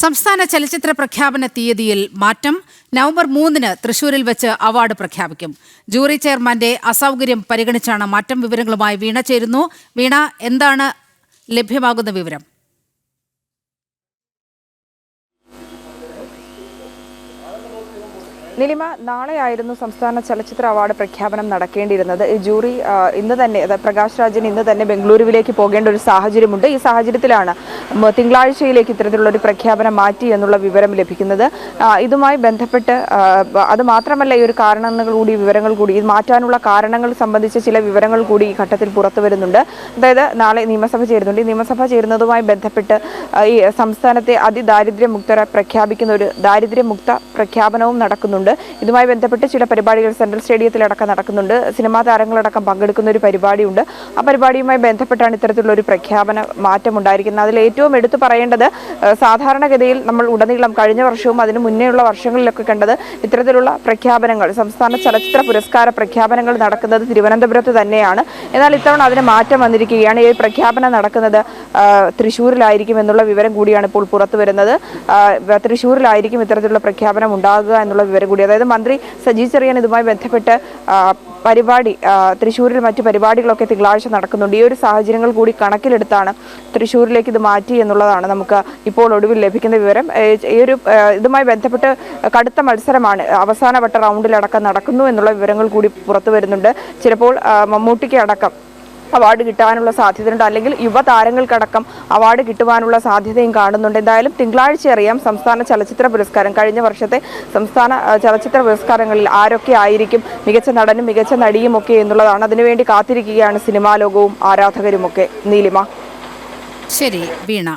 സംസ്ഥാന ചലച്ചിത്ര പ്രഖ്യാപന തീയതിയിൽ മാറ്റം. നവംബർ 3-ന് തൃശൂരിൽ വെച്ച് അവാർഡ് പ്രഖ്യാപിക്കും. ജൂറി ചെയർമാന്റെ അസൗകര്യം പരിഗണിച്ചാണ് മാറ്റം. വിവരങ്ങളുമായി വീണ ചേരുന്നു. വീണ, എന്താണ് ലഭ്യമാകുന്ന വിവരം? നിലിമ, നാളെയായിരുന്നു സംസ്ഥാന ചലച്ചിത്ര അവാർഡ് പ്രഖ്യാപനം നടക്കേണ്ടിയിരുന്നത്. ഈ ജൂറി ഇന്ന് തന്നെ, പ്രകാശ് രാജിന് ഇന്ന് തന്നെ ബംഗളൂരുവിലേക്ക് പോകേണ്ട ഒരു സാഹചര്യമുണ്ട്. ഈ സാഹചര്യത്തിലാണ് തിങ്കളാഴ്ചയിലേക്ക് ഇത്തരത്തിലുള്ള ഒരു പ്രഖ്യാപനം മാറ്റി എന്നുള്ള വിവരം ലഭിക്കുന്നത്. ഇതുമായി ബന്ധപ്പെട്ട് അത് മാത്രമല്ല, ഈ ഒരു വിവരങ്ങൾ കൂടി ഇത് മാറ്റാനുള്ള കാരണങ്ങൾ സംബന്ധിച്ച ചില വിവരങ്ങൾ കൂടി ഈ ഘട്ടത്തിൽ പുറത്തു വരുന്നുണ്ട്. അതായത് നാളെ നിയമസഭ ചേരുന്നുണ്ട്. ഈ നിയമസഭ ചേരുന്നതുമായി ബന്ധപ്പെട്ട് ഈ സംസ്ഥാനത്തെ അതിദാരിദ്ര്യമുക്തരെ പ്രഖ്യാപിക്കുന്ന ഒരു ദാരിദ്ര്യമുക്ത പ്രഖ്യാപനവും നടക്കുന്നുണ്ട്. ഇതുമായി ബന്ധപ്പെട്ട് ചില പരിപാടികൾ സെൻട്രൽ സ്റ്റേഡിയത്തിലടക്കം നടക്കുന്നുണ്ട്. സിനിമാ താരങ്ങളടക്കം പങ്കെടുക്കുന്ന ഒരു പരിപാടിയുണ്ട്. ആ പരിപാടിയുമായി ബന്ധപ്പെട്ടാണ് ഇത്തരത്തിലുള്ള ഒരു പ്രഖ്യാപന മാറ്റം ഉണ്ടായിരിക്കുന്നത്. അതിൽ ഏറ്റവും എടുത്തു പറയേണ്ടത്, സാധാരണഗതിയിൽ നമ്മൾ ഉടനീളം കഴിഞ്ഞ വർഷവും അതിന് മുന്നേയുള്ള വർഷങ്ങളിലൊക്കെ കണ്ടത് ഇത്തരത്തിലുള്ള പ്രഖ്യാപനങ്ങൾ, സംസ്ഥാന ചലച്ചിത്ര പുരസ്കാര പ്രഖ്യാപനങ്ങൾ നടക്കുന്നത് തിരുവനന്തപുരത്ത് തന്നെയാണ്. എന്നാൽ ഇത്തവണ അതിന് മാറ്റം വന്നിരിക്കുകയാണ്. ഈ പ്രഖ്യാപനം നടക്കുന്നത് തൃശ്ശൂരിലായിരിക്കും എന്നുള്ള വിവരം കൂടിയാണ് ഇപ്പോൾ പുറത്തു വരുന്നത്. തൃശ്ശൂരിലായിരിക്കും ഇത്തരത്തിലുള്ള പ്രഖ്യാപനം ഉണ്ടാകുക എന്നുള്ള വിവരം കൂടി. അതായത് മന്ത്രി സജി ചെറിയാൻ ഇതുമായി ബന്ധപ്പെട്ട് പരിപാടി തൃശ്ശൂരിൽ മറ്റു പരിപാടികളൊക്കെ തിങ്കളാഴ്ച നടക്കുന്നുണ്ട്. ഈ ഒരു സാഹചര്യങ്ങൾ കൂടി കണക്കിലെടുത്താണ് തൃശ്ശൂരിലേക്ക് ഇത് മാറ്റി എന്നുള്ളതാണ് നമുക്ക് ഇപ്പോൾ ഒടുവിൽ ലഭിക്കുന്ന വിവരം. ഈ ഒരു ഇതുമായി ബന്ധപ്പെട്ട് കടുത്ത മത്സരമാണ് അവസാനവട്ട റൗണ്ടിലടക്കം നടക്കുന്നു എന്നുള്ള വിവരങ്ങൾ കൂടി പുറത്തു വരുന്നുണ്ട്. ചിലപ്പോൾ മമ്മൂട്ടിക്ക് അടക്കം അവാർഡ് കിട്ടാനുള്ള സാധ്യതയുണ്ട്, അല്ലെങ്കിൽ യുവതാരങ്ങൾക്കടക്കം അവാർഡ് കിട്ടുവാനുള്ള സാധ്യതയും കാണുന്നുണ്ട്. എന്തായാലും തിങ്കളാഴ്ച അറിയാം സംസ്ഥാന ചലച്ചിത്ര പുരസ്കാരം. കഴിഞ്ഞ വർഷത്തെ സംസ്ഥാന ചലച്ചിത്ര പുരസ്കാരങ്ങളിൽ ആരൊക്കെ ആയിരിക്കും മികച്ച നടനും മികച്ച നടിയും ഒക്കെ എന്നുള്ളതാണ്. അതിനുവേണ്ടി കാത്തിരിക്കുകയാണ് സിനിമാ ലോകവും ആരാധകരുമൊക്കെ. നീലിമ. ശരി വീണ.